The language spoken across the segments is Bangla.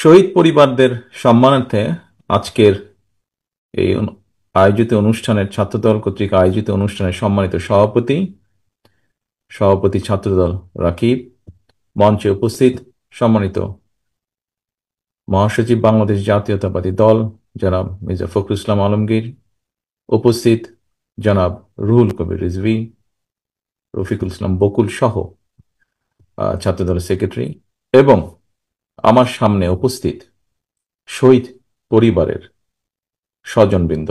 শহীদ পরিবারদের সম্মানার্থে আজকের এই আয়োজিত অনুষ্ঠানের ছাত্রদল কর্তৃক আয়োজিত অনুষ্ঠানের সম্মানিত সভাপতি সভাপতি ছাত্রদল রাকিব, মঞ্চে উপস্থিত সম্মানিত মহাসচিব বাংলাদেশ জাতীয়তাবাদী দল জনাব মির্জা ফখরুল ইসলাম আলমগীর, উপস্থিত জনাব রুহুল কবির রিজভী, রফিকুল ইসলাম বকুল সহ ছাত্রদলের সেক্রেটারি এবং আমার সামনে উপস্থিত শহীদ পরিবারের স্বজনবৃন্দ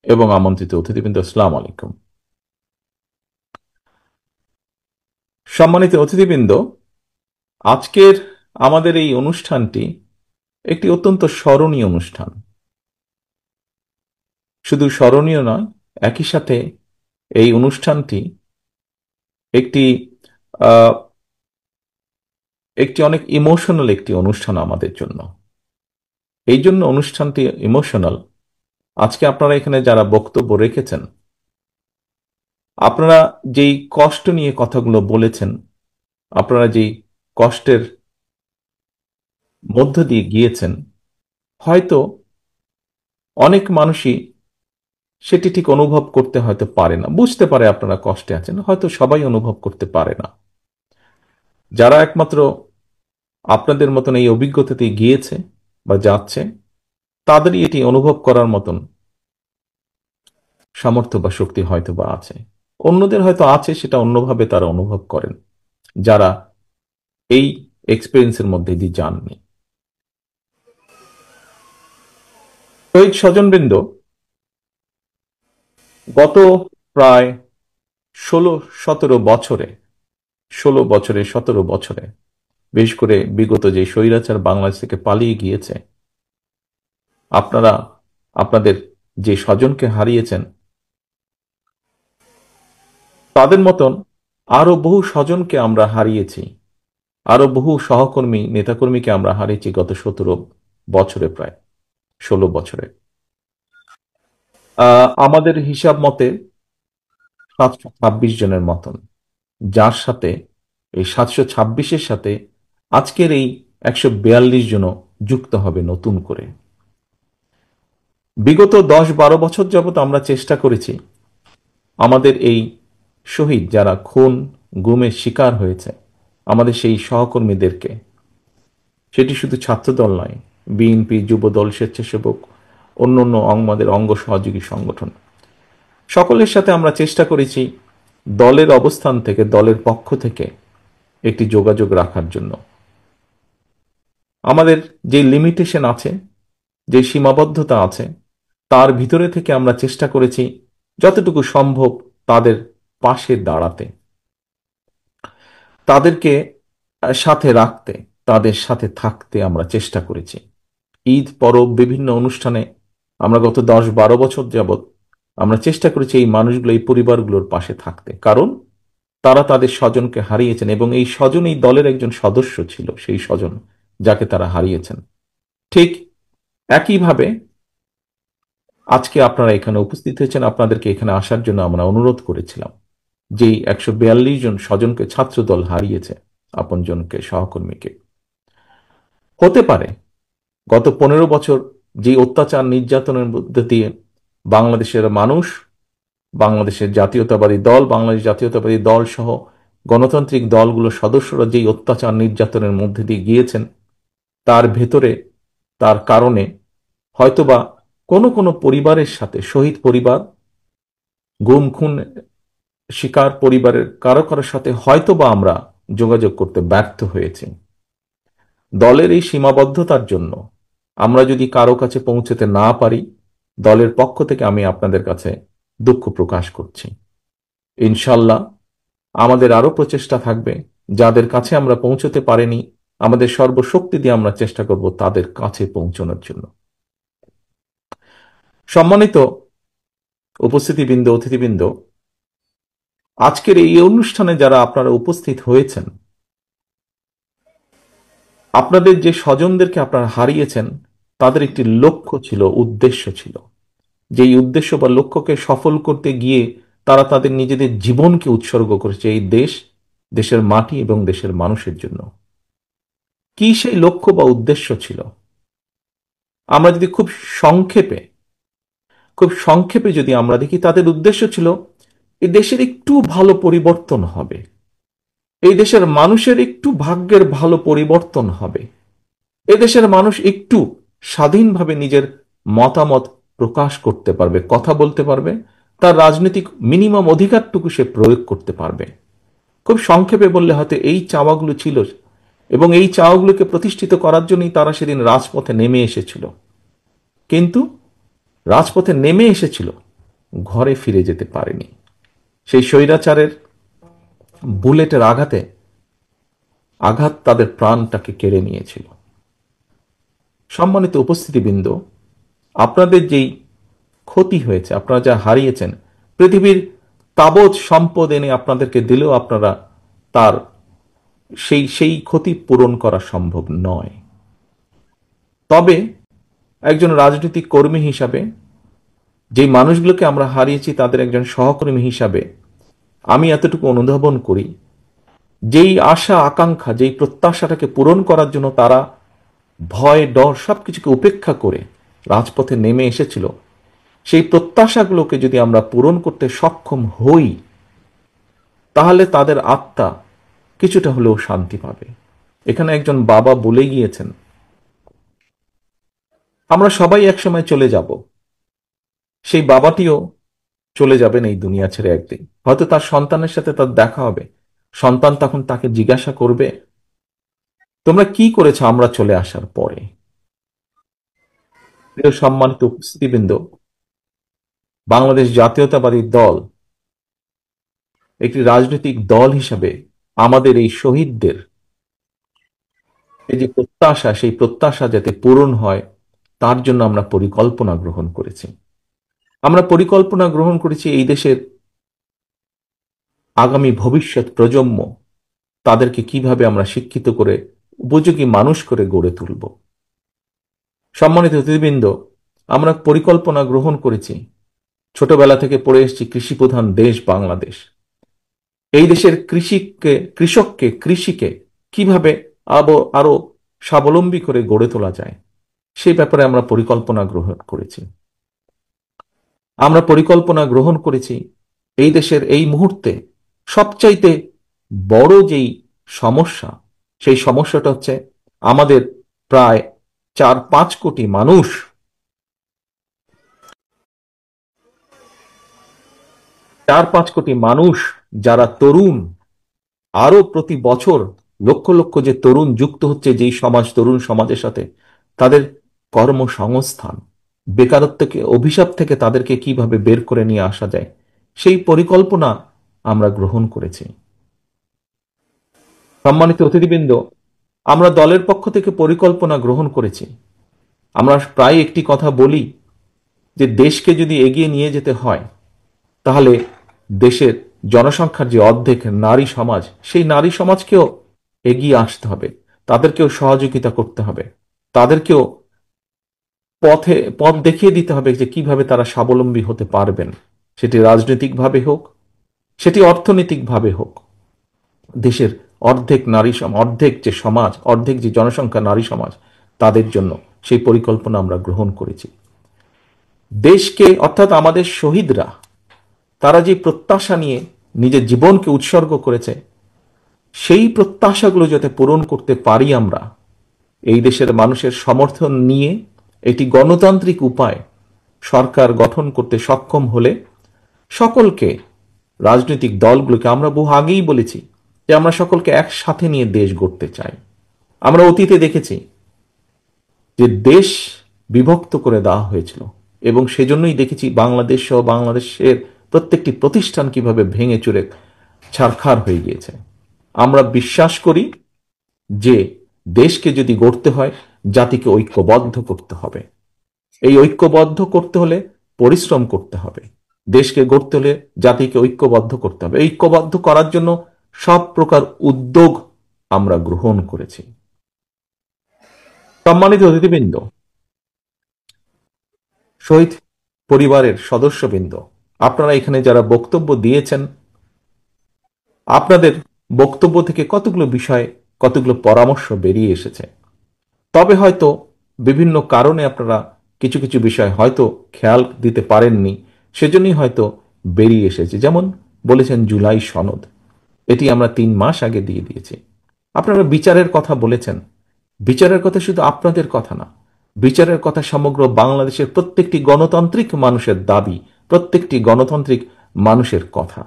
এবং আমন্ত্রিত অতিথিবৃন্দ, আসসালামু আলাইকুম। সম্মানিত অতিথিবৃন্দ, আজকের আমাদের এই অনুষ্ঠানটি একটি অত্যন্ত স্মরণীয় অনুষ্ঠান। শুধু স্মরণীয় নয়, একই সাথে এই অনুষ্ঠানটি একটি আহ, একটি অনেক ইমোশনাল একটি অনুষ্ঠান আমাদের জন্য। এই জন্য অনুষ্ঠানটি ইমোশনাল। আজকে আপনারা এখানে যারা বক্তব্য রেখেছেন, আপনারা যেই কষ্ট নিয়ে কথাগুলো বলেছেন, আপনারা যেই কষ্টের মধ্য দিয়ে গিয়েছেন, হয়তো অনেক মানুষই সেটি ঠিক অনুভব করতে হয়তো পারে না, বুঝতে পারে আপনারা কষ্টে আছেন, হয়তো সবাই অনুভব করতে পারে না। যারা একমাত্র আপনাদের মতন এই অভিজ্ঞতাতে গিয়েছে বা যাচ্ছে, তাদেরই এটি অনুভব করার মতন সামর্থ্য বা শক্তি হয়তো বা আছে। অন্যদের হয়তো আছে, সেটা অন্যভাবে তারা অনুভব করেন, যারা এই এক্সপিরিয়েন্সের মধ্যে দিয়ে যাননি। শহীদ স্বজনবৃন্দ, গত প্রায় 16-17 বছরে 17 বছরে বিশেষ করে বিগত যে স্বৈরাচার বাংলাদেশ থেকে পালিয়ে গিয়েছে, আপনারা আপনাদের যে স্বজনকে হারিয়েছেন, তাদের মতন আরো বহু স্বজনকে আমরা হারিয়েছি, আরো বহু সহকর্মী নেতাকর্মীকে আমরা হারিয়েছি গত 17 বছরে, প্রায় 16 বছরে। আমাদের হিসাব মতে 726 জনের মতন, যার সাথে এই 726-এর সাথে আজকের এই 142 জনও যুক্ত হবে নতুন করে। বিগত 10-12 বছর যাবৎ আমরা চেষ্টা করেছি আমাদের এই শহীদ যারা খুন গুমের শিকার হয়েছে, আমাদের সেই সহকর্মীদেরকে, সেটি শুধু ছাত্রদল নয়, বিএনপি, যুবদল, স্বেচ্ছাসেবক, অন্য অন্য আমাদের অঙ্গ সহযোগী সংগঠন, সকলের সাথে আমরা চেষ্টা করেছি দলের অবস্থান থেকে, দলের পক্ষ থেকে একটি যোগাযোগ রাখার জন্য। আমাদের যে লিমিটেশন আছে, যে সীমাবদ্ধতা আছে, তার ভিতরে থেকে আমরা চেষ্টা করেছি যতটুকু সম্ভব তাদের পাশে দাঁড়াতে, তাদেরকে সাথে রাখতে, তাদের সাথে থাকতে আমরা চেষ্টা করেছি। ঈদ পরব বিভিন্ন অনুষ্ঠানে আমরা গত 10-12 বছর যাবৎ আমরা চেষ্টা করেছি এই মানুষগুলো, এই পরিবারগুলোর পাশে থাকতে, কারণ তারা তাদের স্বজনকে হারিয়েছেন এবং এই স্বজন এই দলের একজন সদস্য ছিল, সেই স্বজন যাকে তারা হারিয়েছেন। ঠিক একইভাবে আজকে আপনারা এখানে উপস্থিত হয়েছেন, আপনাদেরকে এখানে আসার জন্য আমরা অনুরোধ করেছিলাম। যেই 142 জন স্বজনকে ছাত্রদল হারিয়েছে, আপনজনকে, সহকর্মীকে, হতে পারে গত 15 বছর যে অত্যাচার নির্যাতনের মধ্যে দিয়ে বাংলাদেশের মানুষ, বাংলাদেশের জাতীয়তাবাদী দল, বাংলাদেশ জাতীয়তাবাদী দল সহ গণতান্ত্রিক দলগুলোর সদস্যরা যেই অত্যাচার নির্যাতনের মধ্যে দিয়ে গিয়েছেন, তার ভেতরে, তার কারণে হয়তোবা কোনো কোনো পরিবারের সাথে, শহীদ পরিবার, গুম খুন শিকার পরিবারের কারো কারোর সাথে হয়তোবা আমরা যোগাযোগ করতে ব্যর্থ হয়েছি। দলের এই সীমাবদ্ধতার জন্য আমরা যদি কারো কাছে পৌঁছতে না পারি, দলের পক্ষ থেকে আমি আপনাদের কাছে দুঃখ প্রকাশ করছি। ইনশাল্লাহ আমাদের আরো প্রচেষ্টা থাকবে, যাদের কাছে আমরা পৌঁছতে পারিনি আমাদের সর্বশক্তি দিয়ে আমরা চেষ্টা করব তাদের কাছে পৌঁছানোর জন্য। সম্মানিত উপস্থিতিবৃন্দ, অতিথিবৃন্দ, আজকের এই অনুষ্ঠানে যারা আপনারা উপস্থিত হয়েছেন, আপনাদের যে স্বজনদেরকে আপনারা হারিয়েছেন, তাদের একটি লক্ষ্য ছিল, উদ্দেশ্য ছিল। যেই উদ্দেশ্য বা লক্ষ্যকে সফল করতে গিয়ে তারা তাদের নিজেদের জীবনকে উৎসর্গ করেছে এই দেশ, দেশের মাটি এবং দেশের মানুষের জন্য। কি সেই লক্ষ্য বা উদ্দেশ্য ছিল? আমরা যদি সংক্ষেপে খুব সংক্ষেপে যদি আমরা দেখি, তাদের উদ্দেশ্য ছিল এই দেশের একটু ভালো পরিবর্তন হবে, এই দেশের মানুষের একটু ভাগ্যের ভালো পরিবর্তন হবে, এদেশের মানুষ একটু স্বাধীনভাবে নিজের মতামত প্রকাশ করতে পারবে, কথা বলতে পারবে, তার রাজনৈতিক মিনিমাম অধিকারটুকু সে প্রয়োগ করতে পারবে। খুব সংক্ষেপে বললে হয়তো এই চাওয়াগুলো ছিল, এবং এই চাওয়াগুলোকে প্রতিষ্ঠিত করার জন্যই তারা সেদিন রাজপথে নেমে এসেছিল। কিন্তু রাজপথে নেমে এসেছিল, ঘরে ফিরে যেতে পারেনি। সেই স্বৈরাচারের বুলেটের আঘাত তাদের প্রাণটাকে কেড়ে নিয়েছিল। সম্মানিত উপস্থিতিবৃন্দ, আপনাদের যেই ক্ষতি হয়েছে, আপনারা যা হারিয়েছেন, পৃথিবীর তাবৎ সম্পদ এনে আপনাদেরকে দিলেও আপনারা তার সেই সেই ক্ষতি পূরণ করা সম্ভব নয়। তবে একজন রাজনৈতিক কর্মী হিসাবে যেই মানুষগুলোকে আমরা হারিয়েছি, তাদের একজন সহকর্মী হিসাবে আমি এতটুকু অনুধাবন করি, যেই আশা আকাঙ্ক্ষা, যেই প্রত্যাশাটাকে পূরণ করার জন্য তারা ভয় ডর সবকিছুকে উপেক্ষা করে রাজপথে নেমে এসেছিল, সেই প্রত্যাশাগুলোকে যদি আমরা পূরণ করতে সক্ষম হই, তাহলে তাদের আত্মা কিছুটা হলেও শান্তি পাবে। এখানে একজন বাবা বলে গিয়েছেন, আমরা সবাই একসময় চলে যাব, সেই বাবাটিও চলে যাবেন এই দুনিয়া ছেড়ে একদিন। হয়তো তার সন্তানের সাথে তার দেখা হবে, সন্তান তখন তাকে জিজ্ঞাসা করবে, তোমরা কি করেছো আমরা চলে আসার পরে? প্রিয় সম্মানিত উপস্থিতিবৃন্দ, বাংলাদেশ জাতীয়তাবাদী দল একটি রাজনৈতিক দল হিসাবে আমাদের এই শহীদদের এই যে প্রত্যাশা, সেই প্রত্যাশা যাতে পূরণ হয় তার জন্য আমরা পরিকল্পনা গ্রহণ করেছি। আমরা পরিকল্পনা গ্রহণ করেছি এই দেশের আগামী ভবিষ্যৎ প্রজন্ম, তাদেরকে কিভাবে আমরা শিক্ষিত করে উপযোগী মানুষ করে গড়ে তুলব। সম্মানিত অতিথিবৃন্দ, আমরা পরিকল্পনা গ্রহণ করেছি, ছোটবেলা থেকে পড়ে এসেছি কৃষি প্রধান দেশ বাংলাদেশ। এই দেশের কৃষিকে কিভাবে আরো স্বাবলম্বী করে গড়ে তোলা যায়, সেই ব্যাপারে আমরা পরিকল্পনা গ্রহণ করেছি। আমরা পরিকল্পনা গ্রহণ করেছি এই দেশের এই মুহূর্তে সবচাইতে বড় যেই সমস্যা, সেই সমস্যাটা হচ্ছে আমাদের প্রায় 4-5 কোটি মানুষ, 4-5 কোটি মানুষ যারা তরুণ, আরো প্রতি বছর লক্ষ লক্ষ যে তরুণ যুক্ত হচ্ছে যেই তরুণ সমাজের সাথে, তাদের কর্মসংস্থান, বেকারত্বকে, অভিশাপ থেকে তাদেরকে কিভাবে বের করে নিয়ে আসা যায়, সেই পরিকল্পনা আমরা গ্রহণ করেছি। সম্মানিত অতিথিবৃন্দ, আমরা দলের পক্ষ থেকে পরিকল্পনা গ্রহণ করেছি। আমরা প্রায় একটি কথা বলি যে দেশকে যদি এগিয়ে নিয়ে যেতে হয়, তাহলে দেশের জনসংখ্যার যে অর্ধেক নারী সমাজ, সেই নারী সমাজকেও এগিয়ে আসতে হবে, তাদেরকেও সহযোগিতা করতে হবে, তাদেরকেও পথ দেখিয়ে দিতে হবে যে কিভাবে তারা স্বাবলম্বী হতে পারবেন। সেটি রাজনৈতিকভাবে হোক, সেটি অর্থনৈতিকভাবে হোক। দেশের অর্ধেক যে সমাজ, অর্ধেক যে জনসংখ্যা নারী সমাজ, তাদের জন্য সেই পরিকল্পনা আমরা গ্রহণ করেছি। দেশকে, অর্থাৎ আমাদের শহীদরা, তারা যে প্রত্যাশা নিয়ে নিজের জীবনকে উৎসর্গ করেছে, সেই প্রত্যাশাগুলো যাতে পূরণ করতে পারি আমরা, এই দেশের মানুষের সমর্থন নিয়ে একটি গণতান্ত্রিক উপায় সরকার গঠন করতে সক্ষম হলে, সকলকে, রাজনৈতিক দলগুলোকে আমরা বহু আগেই বলেছি যে আমরা সকলকে একসাথে নিয়ে দেশ গড়তে চাই। আমরা অতীতে দেখেছি যে দেশ বিভক্ত করে দেওয়া হয়েছিল, এবং সেজন্যই দেখেছি বাংলাদেশ সহ বাংলাদেশের প্রত্যেকটি প্রতিষ্ঠান কিভাবে ভেঙে চুরে ছারখার হয়ে গিয়েছে। আমরা বিশ্বাস করি যে দেশকে যদি গড়তে হয়, জাতিকে ঐক্যবদ্ধ করতে হবে। এই ঐক্যবদ্ধ করতে হলে পরিশ্রম করতে হবে। দেশকে গড়তে হলে জাতিকে ঐক্যবদ্ধ করতে হবে। ঐক্যবদ্ধ করার জন্য সব প্রকার উদ্যোগ আমরা গ্রহণ করেছি। সম্মানিত অতিথিবৃন্দ, শহীদ পরিবারের সদস্যবৃন্দ, আপনারা এখানে যারা বক্তব্য দিয়েছেন, আপনাদের বক্তব্য থেকে কতগুলো বিষয় কতগুলো পরামর্শ বেরিয়ে এসেছে। তবে হয়তো বিভিন্ন কারণে আপনারা কিছু কিছু বিষয় হয়তো খেয়াল দিতে পারেননি, সেজন্যই হয়তো বেরিয়ে এসেছে। যেমন বলেছেন জুলাই সনদ, এটি আমরা 3 মাস আগে দিয়ে দিয়েছি। আপনারা বিচারের কথা বলেছেন, বিচারের কথা শুধু আপনাদের কথা না, বিচারের কথা সমগ্র বাংলাদেশের প্রত্যেকটি গণতান্ত্রিক মানুষের দাবি, প্রত্যেকটি গণতান্ত্রিক মানুষের কথা,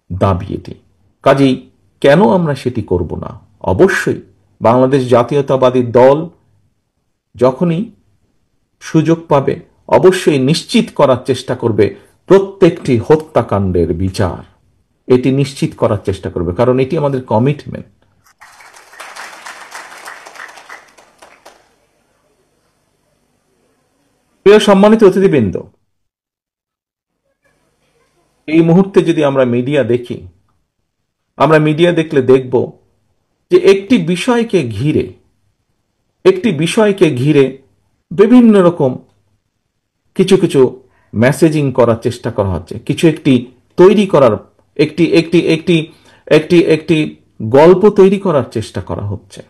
দাবি এটি। কাজেই কেন আমরা সেটি করব না? অবশ্যই বাংলাদেশ জাতীয়তাবাদী দল যখনই সুযোগ পাবে অবশ্যই নিশ্চিত করার চেষ্টা করবে প্রত্যেকটি হত্যাকাণ্ডের বিচার, এটি নিশ্চিত করার চেষ্টা করবে, কারণ এটি আমাদের কমিটমেন্ট। প্রিয় সম্মানিত অতিথিবৃন্দ, এই মুহূর্তে যদি আমরা মিডিয়া দেখি, আমরা মিডিয়া দেখলে দেখব যে একটি বিষয়কে ঘিরে বিভিন্ন রকম কিছু কিছু মেসেজিং করার চেষ্টা করা হচ্ছে, কিছু একটি তৈরি করার, একটি একটি একটি একটি একটি গল্প তৈরি করার চেষ্টা করা হচ্ছে।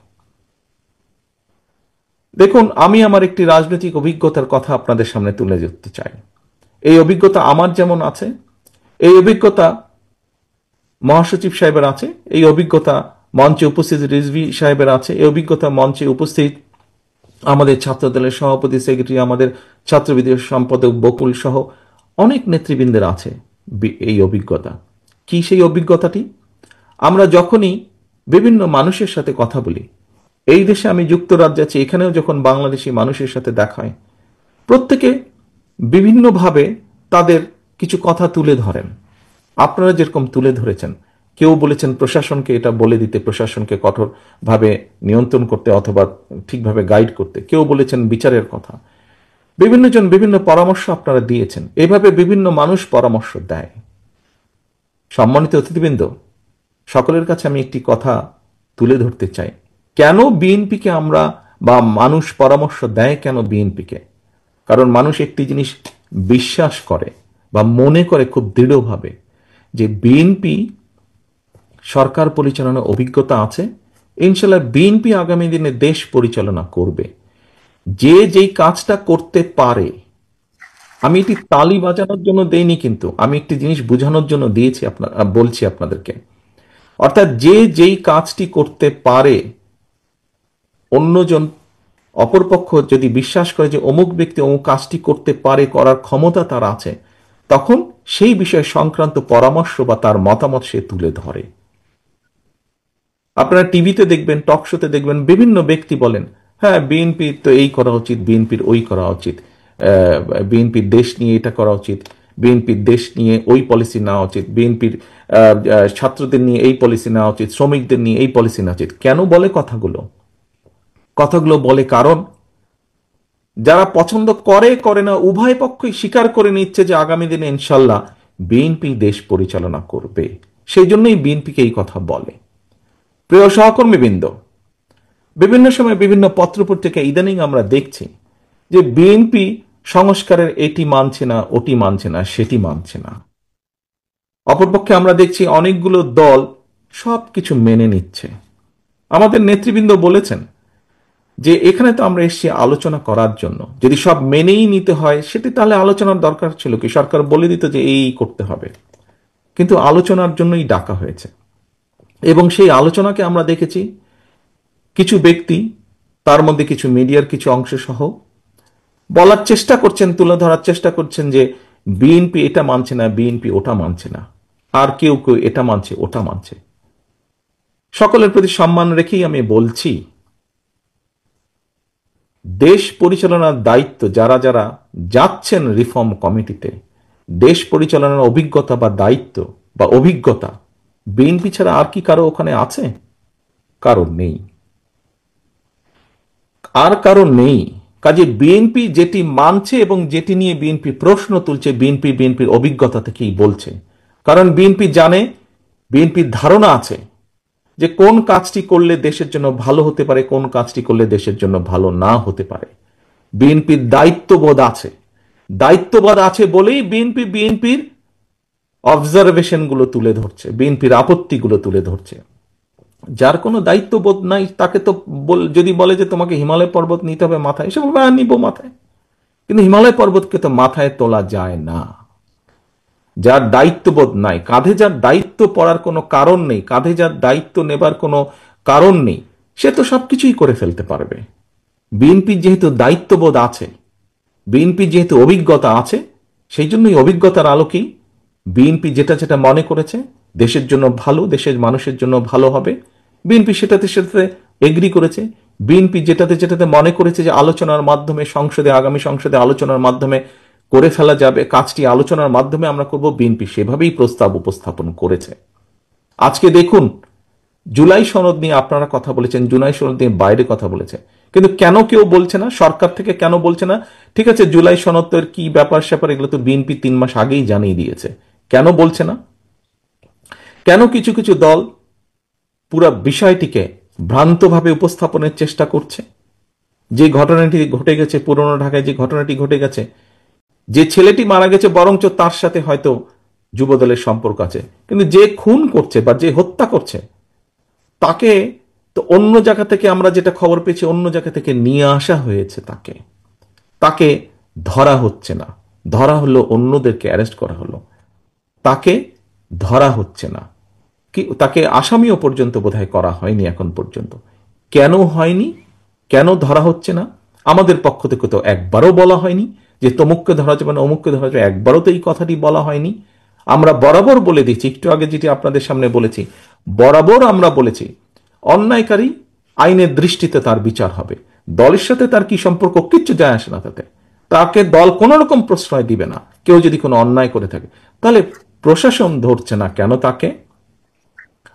দেখুন, আমি আমার একটি রাজনৈতিক অভিজ্ঞতার কথা আপনাদের সামনে তুলে ধরতে চাই। এই অভিজ্ঞতা আমার যেমন আছে, এই অভিজ্ঞতা মহাসচিব সাহেবের আছে, এই অভিজ্ঞতা মঞ্চে উপস্থিত রিজভী সাহেবের আছে, এই অভিজ্ঞতা মঞ্চে উপস্থিত আমাদের ছাত্রদলের সভাপতি, সেক্রেটারি, আমাদের ছাত্রবিদ্যার সম্পাদক বকুল সহ অনেক নেতৃবৃন্দের আছে এই অভিজ্ঞতা। কি সেই অভিজ্ঞতাটি? আমরা যখনই বিভিন্ন মানুষের সাথে কথা বলি, এই দেশে আমি যুক্তরাজ্যে আছি, এখানেও যখন বাংলাদেশি মানুষের সাথে দেখা হয়, প্রত্যেকে বিভিন্নভাবে তাদের কিছু কথা তুলে ধরেন। আপনারা যেরকম তুলে ধরেছেন, কেউ বলেছেন প্রশাসনকে এটা বলে দিতে, প্রশাসনকে কঠোরভাবে নিয়ন্ত্রণ করতে অথবা ঠিকভাবে গাইড করতে, কেউ বলেছেন বিচারের কথা, বিভিন্ন জন বিভিন্ন পরামর্শ আপনারা দিয়েছেন, এভাবে বিভিন্ন মানুষ পরামর্শ দেয়। সম্মানিত অতিথিবৃন্দ, সকলের কাছে আমি একটি কথা তুলে ধরতে চাই। কেন বিএনপিকে আমরা বা মানুষ পরামর্শ দেয় কেন বিএনপিকে? কারণ মানুষ একটি জিনিস বিশ্বাস করে বা মনে করে খুব দৃঢ়ভাবে যে বিএনপি সরকার পরিচালনার অভিজ্ঞতা আছে, ইনশাল্লাহ বিএনপি আগামী দিনে দেশ পরিচালনা করবে। যে যেই কাজটা করতে পারে, আমি এটি তালি বাজানোর জন্য দেইনি, কিন্তু আমি একটি জিনিস বোঝানোর জন্য দিয়েছি, বলছি আপনাদেরকে। অর্থাৎ যে যেই কাজটি করতে পারে, অন্যজন অপরপক্ষ যদি বিশ্বাস করে যে অমুক ব্যক্তি অমুক কাজটি করতে পারে, করার ক্ষমতা তার আছে, তখন সেই বিষয় সংক্রান্ত পরামর্শ বা তার মতামত সে তুলে ধরে। আপনারা টিভিতে দেখবেন, টক শোতে দেখবেন, বিভিন্ন ব্যক্তি বলেন, হ্যাঁ বিএনপির তো এই করা উচিত, বিএনপির ওই করা উচিত, বিএনপির দেশ নিয়ে এটা করা উচিত, বিএনপির দেশ নিয়ে ওই পলিসি নেওয়া উচিত, বিএনপির ছাত্রদের নিয়ে এই পলিসি নেওয়া উচিত, শ্রমিকদের নিয়ে এই পলিসি নেওয়া উচিত। কেন বলে কথাগুলো বলে কারণ যারা পছন্দ করে করে না উভয় পক্ষই স্বীকার করে নিচ্ছে যে আগামী দিনে ইনশাল্লাহ বিএনপি দেশ পরিচালনা করবে, সেই জন্যই বিএনপিকে এই কথা বলে। প্রিয় সহকর্মীবৃন্দ, বিভিন্ন সময় বিভিন্ন পত্রপত্রিকা ইদানিং আমরা দেখছি যে বিএনপি সংস্কারের এটি মানছে না, ওটি মানছে না, সেটি মানছে না। অপরপক্ষে আমরা দেখছি অনেকগুলো দল সবকিছু মেনে নিচ্ছে। আমাদের নেতৃবৃন্দ বলেছেন যে এখানে তো আমরা এসেছি আলোচনা করার জন্য, যদি সব মেনেই নিতে হয় সেটি তাহলে আলোচনার দরকার ছিল কি? সরকার বলে দিত যে এই করতে হবে, কিন্তু আলোচনার জন্যই ডাকা হয়েছে। এবং সেই আলোচনাকে আমরা দেখেছি কিছু ব্যক্তি, তার মধ্যে কিছু মিডিয়ার কিছু অংশ সহ বলার চেষ্টা করছেন, তুলে ধরার চেষ্টা করছেন যে বিএনপি এটা মানছে না, বিএনপি ওটা মানছে না, আর কেউ কেউ এটা মানছে ওটা মানছে। সকলের প্রতি সম্মান রেখেই আমি বলছি, দেশ পরিচালনার দায়িত্ব যারা যারা যাচ্ছেন রিফর্ম কমিটিতে, দেশ পরিচালনার অভিজ্ঞতা বা দায়িত্ব বা অভিজ্ঞতা বিএনপি ছাড়া আর কি কারো ওখানে আছে? কারণ নেই, আর কারণ নেই। কাজে বিএনপি যেটি মানছে এবং যেটি নিয়ে বিএনপি প্রশ্ন তুলছে, বিএনপির অভিজ্ঞতা থেকেই বলছে। কারণ বিএনপি জানে, বিএনপির ধারণা আছে যে কোন কাজটি করলে দেশের জন্য ভালো হতে পারে, কোন কাজটি করলে দেশের জন্য ভালো না হতে পারে। বিএনপির দায়িত্ববোধ আছে বলেই বিএনপির অবজারভেশনগুলো তুলে ধরছে, বিএনপির আপত্তিগুলো তুলে ধরছে। যার কোনো দায়িত্ববোধ নাই তাকে তো যদি বলে যে তোমাকে হিমালয় পর্বত নিতে হবে মাথায়, সে বলবে নিব মাথায়। কিন্তু হিমালয় পর্বতকে তো মাথায় তোলা যায় না। যার দায়িত্ববোধ নাই, কাঁধে যার দায়িত্ব পড়ার কোনো কারণ নেই, কাঁধে যার দায়িত্ব নেবার কোনো কারণ নেই, সে তো সবকিছুই করে ফেলতে পারবে। বিএনপির যেহেতু দায়িত্ববোধ আছে, বিএনপির যেহেতু অভিজ্ঞতা আছে, সেই জন্যই অভিজ্ঞতার আলোকেই বিএনপি যেটা যেটা মনে করেছে দেশের জন্য ভালো, দেশের মানুষের জন্য ভালো হবে, বিএনপি সেটাতে সেটাতে এগ্রি করেছে। বিএনপি যেটাতে যেটাতে মনে করেছে যে আলোচনার মাধ্যমে সংসদে, আগামী সংসদে আলোচনার মাধ্যমে করে ফেলা যাবে, কাজটি আলোচনার মাধ্যমে আমরা করব, বিএনপি সেভাবেই প্রস্তাব উপস্থাপন করেছে। আজকে দেখুন, জুলাই সনদ নিয়ে আপনারা কথা বলেছেন, জুলাই সনদ নিয়ে বাইরে কথা বলেছে, কিন্তু কেন কেউ বলছে না? সরকার থেকে কেন বলছে না? ঠিক আছে, জুলাই সনদ তো কি ব্যাপার স্যাপার, এগুলো তো বিএনপি 3 মাস আগেই জানিয়ে দিয়েছে, কেন বলছে না? কেন কিছু কিছু দল পুরো বিষয়টিকে ভ্রান্তভাবে উপস্থাপনের চেষ্টা করছে? যে ঘটনাটি ঘটে গেছে পুরনো ঢাকায়, যে ঘটনাটি ঘটে গেছে, যে ছেলেটি মারা গেছে বরঞ্চ তার সাথে হয়তো যুবদলের সম্পর্ক আছে, কিন্তু যে খুন করছে বা যে হত্যা করছে তাকে তো অন্য জায়গা থেকে, আমরা যেটা খবর পেয়েছি, অন্য জায়গা থেকে নিয়ে আসা হয়েছে, তাকে তাকে ধরা হচ্ছে না। ধরা হলো, অন্যদেরকে অ্যারেস্ট করা হলো, তাকে ধরা হচ্ছে না। কি তাকে আসামিও পর্যন্ত বোধহয় করা হয়নি এখন পর্যন্ত। কেন হয়নি? কেন ধরা হচ্ছে না? আমাদের পক্ষ থেকে তো একবারও বলা হয়নি যে তমুককে ধরা যাবে না, অমুককে ধরা যাবে, একবারও তো এই কথাটি বলা হয়নি। আমরা বরাবর বলে দিচ্ছি, একটু আগে যেটি আপনাদের সামনে বলেছি, বরাবর আমরা বলেছি অন্যায়কারী আইনের দৃষ্টিতে তার বিচার হবে। দলের সাথে তার কি সম্পর্ক, কিচ্ছু যায় আসে না তাতে। তাকে দল কোনো রকম প্রশ্রয় দিবে না। কেউ যদি কোনো অন্যায় করে থাকে, তাহলে প্রশাসন ধরছে না কেন তাকে?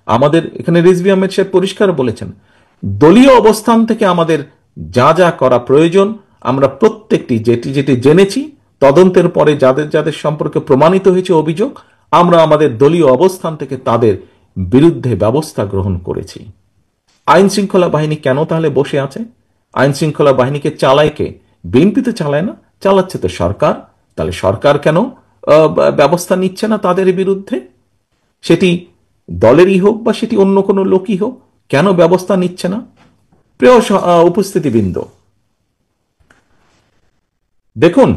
আমাদের এখানে রিজভী আহমেদ সাহেব পরিষ্কার বলেছেন, দলীয় অবস্থান থেকে আমাদের যা যা করা প্রয়োজন আমরা প্রত্যেকটি যেটি যেটি জেনেছি, তদন্তের পরে যাদের যাদের সম্পর্কে প্রমাণিত হয়েছে অভিযোগ, আমরা আমাদের দলীয় অবস্থান থেকে তাদের বিরুদ্ধে ব্যবস্থা গ্রহণ করেছি। আইন শৃঙ্খলা বাহিনী কেন তাহলে বসে আছে? আইন শৃঙ্খলা বাহিনীকে চালায় কে? বিএনপি তো চালায় না, চালাচ্ছে তো সরকার। তাহলে সরকার কেন ব্যবস্থা নিচ্ছে না তাদের বিরুদ্ধে? সেটি দলেরই হোক বা সেটি অন্য কোনো লোকই হোক, কেন ব্যবস্থা নিচ্ছে না? প্রিয় উপস্থিতিবৃন্দ, দেখুন,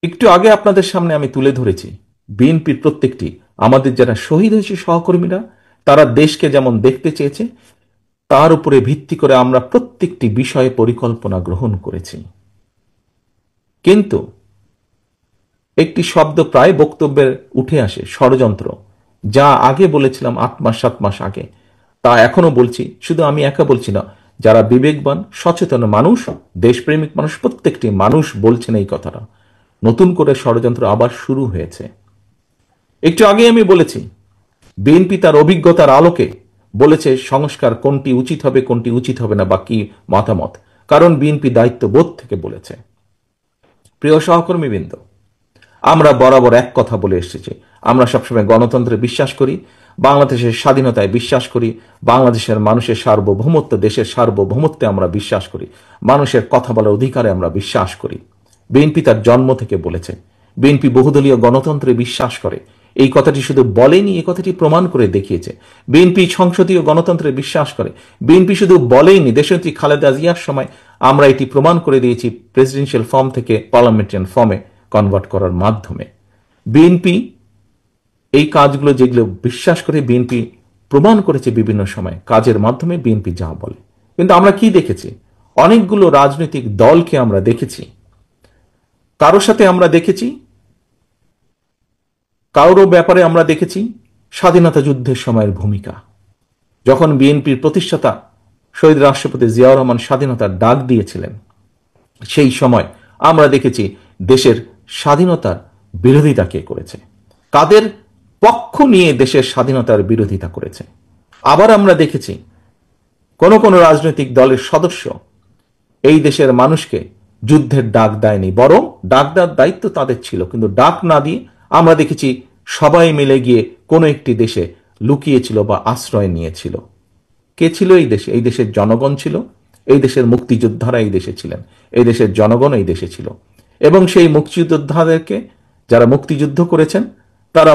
একটু আগে আপনাদের সামনে আমি তুলে ধরেছি বিএনপির প্রত্যেকটি, আমাদের যারা শহীদ হয়েছে সহকর্মীরা, তারা দেশকে যেমন দেখতে চেয়েছে, তার উপরে ভিত্তি করে আমরা প্রত্যেকটি বিষয়ে পরিকল্পনা গ্রহণ করেছি। কিন্তু একটি শব্দ প্রায় বক্তব্যে উঠে আসে, ষড়যন্ত্র। যা আগে বলেছিলাম 8 মাস 7 মাস আগে, তা এখনো বলছি। শুধু আমি একা বলছি না, যারা বিবেকবান সচেতন মানুষ, দেশপ্রেমিক মানুষ, প্রত্যেকটি মানুষ বলছেন এই কথাটা। নতুন করে ষড়যন্ত্র আবার শুরু হয়েছে। একটু আগে আমি বলেছি বিএনপি তার অভিজ্ঞতার আলোকে বলেছে সংস্কার কোনটি উচিত হবে, কোনটি উচিত হবে না, বা কি মতামত, কারণ বিএনপি দায়িত্ববোধ থেকে বলেছে। প্রিয় সহকর্মীবৃন্দ, আমরা বরাবর এক কথা বলে এসেছি, আমরা সবসময় গণতন্ত্রে বিশ্বাস করি, বাংলাদেশের স্বাধীনতায় বিশ্বাস করি, বাংলাদেশের মানুষের সার্বভৌমত্ব, দেশের সার্বভৌমত্বে আমরা বিশ্বাস করি, মানুষের কথা বলার অধিকারে আমরা বিশ্বাস করি। বিএনপি তার জন্ম থেকে বলেছে, বিএনপি বহুদলীয় গণতন্ত্রে বিশ্বাস করে। এই কথাটি শুধু বলেনি, এই কথাটি প্রমাণ করে দেখিয়েছে। বিএনপি সংসদীয় গণতন্ত্রে বিশ্বাস করে। বিএনপি শুধু বলেইনি, দেশনেত্রী খালেদা জিয়ার সময় আমরা এটি প্রমাণ করে দিয়েছি প্রেসিডেন্সিয়াল ফর্ম থেকে পার্লামেন্টারিয়ান ফর্মে কনভার্ট করার মাধ্যমে। বিএনপি এই কাজগুলো যেগুলো বিশ্বাস করে, বিএনপি প্রমাণ করেছে বিভিন্ন সময় কাজের মাধ্যমে বিএনপি যা বলে। কিন্তু আমরা কি দেখেছি? অনেকগুলো রাজনৈতিক দলকে আমরা দেখেছি, কারো সাথে আমরা দেখেছি, কারোর ব্যাপারে আমরা দেখেছি স্বাধীনতা যুদ্ধের সময়ের ভূমিকা। যখন বিএনপির প্রতিষ্ঠাতা শহীদ রাষ্ট্রপতি জিয়াউর রহমান স্বাধীনতার ডাক দিয়েছিলেন, সেই সময় আমরা দেখেছি দেশের স্বাধীনতার বিরোধিতা কে করেছে, কাদের পক্ষ নিয়ে দেশের স্বাধীনতার বিরোধিতা করেছে। আবার আমরা দেখেছি কোন কোন রাজনৈতিক দলের সদস্য এই দেশের মানুষকে যুদ্ধের ডাক দেয়নি, বরং ডাক দেওয়ার দায়িত্ব তাদের ছিল, কিন্তু ডাক না দিয়ে আমরা দেখেছি সবাই মিলে গিয়ে কোনো একটি দেশে লুকিয়েছিল বা আশ্রয় নিয়েছিল। কে ছিল এই দেশে? এই দেশের জনগণ ছিল। এই দেশের মুক্তিযোদ্ধারা এই দেশে ছিলেন, এই দেশের জনগণ এই দেশে ছিল। এবং সেই মুক্তিযোদ্ধাদেরকে, যারা মুক্তিযুদ্ধ করেছেন, তারা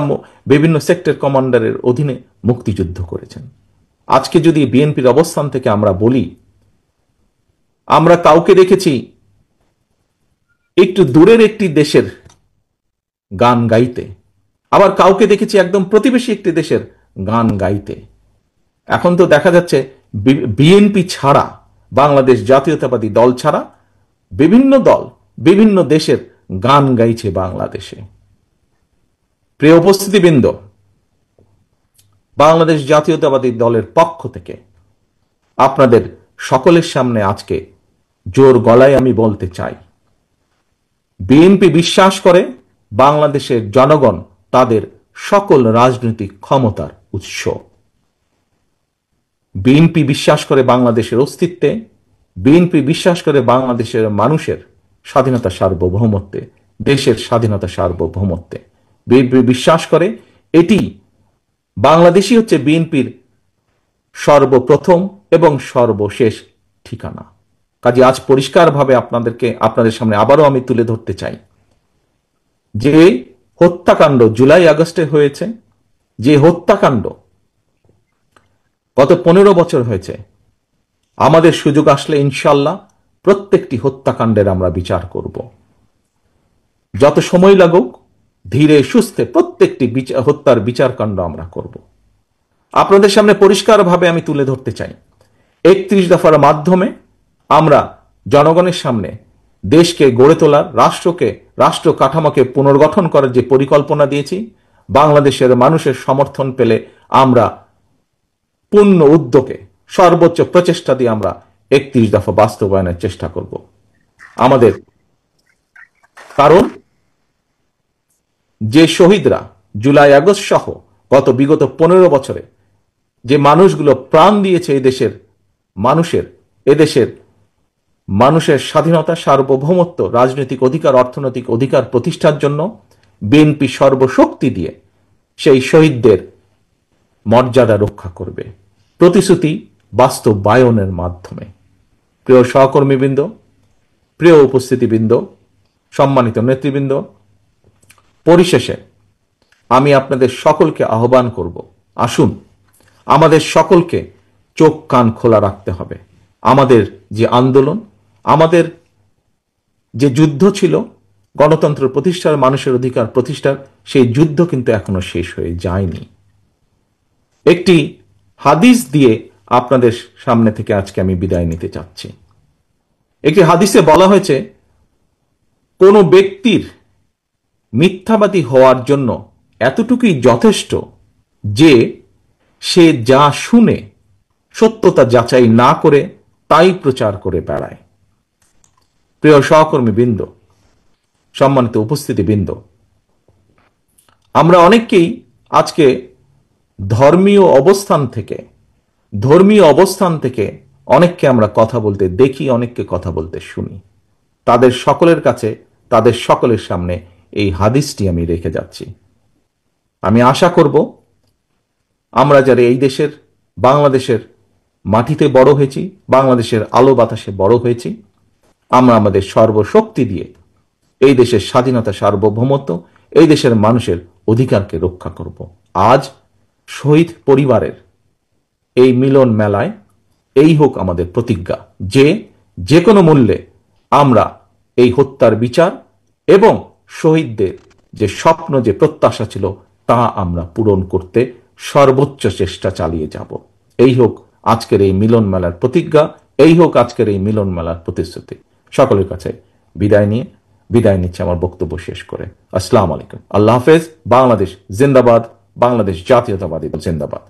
বিভিন্ন সেক্টর কমান্ডারের অধীনে মুক্তিযুদ্ধ করেছেন। আজকে যদি বিএনপির অবস্থান থেকে আমরা বলি, আমরা কাউকে দেখেছি একটু দূরের একটি দেশের গান গাইতে, আবার কাউকে দেখেছি একদম প্রতিবেশী একটি দেশের গান গাইতে। এখন তো দেখা যাচ্ছে বিএনপি ছাড়া, বাংলাদেশ জাতীয়তাবাদী দল ছাড়া বিভিন্ন দল বিভিন্ন দেশের গান গাইছে বাংলাদেশে। প্রিয় উপস্থিতিবৃন্দ, বাংলাদেশ জাতীয়তাবাদী দলের পক্ষ থেকে আপনাদের সকলের সামনে আজকে জোর গলায় আমি বলতে চাই, বিএনপি বিশ্বাস করে বাংলাদেশের জনগণ তাদের সকল রাজনৈতিক ক্ষমতার উৎস। বিএনপি বিশ্বাস করে বাংলাদেশের অস্তিত্বে, বিএনপি বিশ্বাস করে বাংলাদেশের মানুষের স্বাধীনতা সার্বভৌমত্বে, দেশের স্বাধীনতা সার্বভৌমত্বে। বিএনপি বিশ্বাস করে এটি বাংলাদেশই হচ্ছে বিএনপির সর্বপ্রথম এবং সর্বশেষ ঠিকানা। কাজে আজ পরিষ্কারভাবে আপনাদের সামনে আবারও আমি তুলে ধরতে চাই, যে হত্যাকাণ্ড জুলাই আগস্টে হয়েছে, যে হত্যাকাণ্ড গত 15 বছর হয়েছে, আমাদের সুযোগ আসলে ইনশাল্লাহ প্রত্যেকটি হত্যাকাণ্ডের আমরা বিচার করব। যত সময় লাগুক ধীরে সুস্থে প্রত্যেকটি হত্যার বিচারকাণ্ড আমরা করব। আপনাদের সামনে পরিষ্কারভাবে আমি তুলে ধরতে চাই, 31 দফার মাধ্যমে আমরা জনগণের সামনে দেশকে গড়ে তোলার, রাষ্ট্র কাঠামোকে পুনর্গঠন করার যে পরিকল্পনা দিয়েছি, বাংলাদেশের মানুষের সমর্থন পেলে আমরা পূর্ণ উদ্যোগে সর্বোচ্চ প্রচেষ্টা দিয়ে আমরা 31 দফা বাস্তবায়নের চেষ্টা করব। আমাদের কারণ যে শহীদরা জুলাই আগস্ট সহ বিগত 15 বছরে যে মানুষগুলো প্রাণ দিয়েছে এদেশের মানুষের স্বাধীনতা, সার্বভৌমত্ব, রাজনৈতিক অধিকার, অর্থনৈতিক অধিকার প্রতিষ্ঠার জন্য বিএনপি সর্বশক্তি দিয়ে সেই শহীদদের মর্যাদা রক্ষা করবে, প্রতিশ্রুতি বাস্তবায়নের মাধ্যমে। প্রিয় সহকর্মীবৃন্দ, প্রিয় উপস্থিতিবৃন্দ, সম্মানিত নেতৃবৃন্দ, পরিশেষে আমি আপনাদের সকলকে আহ্বান করব, আসুন আমাদের সকলকে চোখ কান খোলা রাখতে হবে। আমাদের যে আন্দোলন, আমাদের যে যুদ্ধ ছিল গণতন্ত্র প্রতিষ্ঠার, মানুষের অধিকার প্রতিষ্ঠার, সেই যুদ্ধ কিন্তু এখনো শেষ হয়ে যায়নি। একটি হাদিস দিয়ে আপনাদের সামনে থেকে আজকে আমি বিদায় নিতে চাচ্ছি। একটি হাদিসে বলা হয়েছে, কোন ব্যক্তির মিথ্যাবাদী হওয়ার জন্য এতটুকুই যথেষ্ট যে সে যা শুনে সত্যতা যাচাই না করে তাই প্রচার করে বেড়ায়। প্রিয় সহকর্মী বৃন্দ, সম্মানিত উপস্থিতি বৃন্দ, আমরা অনেককেই আজকে ধর্মীয় অবস্থান থেকে অনেককে আমরা কথা বলতে দেখি, অনেককে কথা বলতে শুনি। তাদের সকলের কাছে, তাদের সকলের সামনে এই হাদিসটি আমি রেখে যাচ্ছি। আমি আশা করব আমরা যারা এই দেশের, বাংলাদেশের মাটিতে বড় হয়েছি, বাংলাদেশের আলো বাতাসে বড় হয়েছি, আমরা আমাদের সর্বশক্তি দিয়ে এই দেশের স্বাধীনতা, সার্বভৌমত্ব, এই দেশের মানুষের অধিকারকে রক্ষা করব। আজ শহীদ পরিবারের এই মিলন মেলায় এই হোক আমাদের প্রতিজ্ঞা, যে কোনো মূল্যে আমরা এই হত্যার বিচার এবং শহীদদের যে স্বপ্ন, যে প্রত্যাশা ছিল, তা আমরা পূরণ করতে সর্বোচ্চ চেষ্টা চালিয়ে যাব। এই হোক আজকের এই মিলন মেলার প্রতিজ্ঞা, এই হোক আজকের এই মিলন মেলার প্রতিশ্রুতি। সকলের কাছে বিদায় নিচ্ছে আমার বক্তব্য শেষ করে। আসসালামু আলাইকুম, আল্লাহ হাফেজ। বাংলাদেশ জিন্দাবাদ, বাংলাদেশ জাতীয়তাবাদী দল জিন্দাবাদ।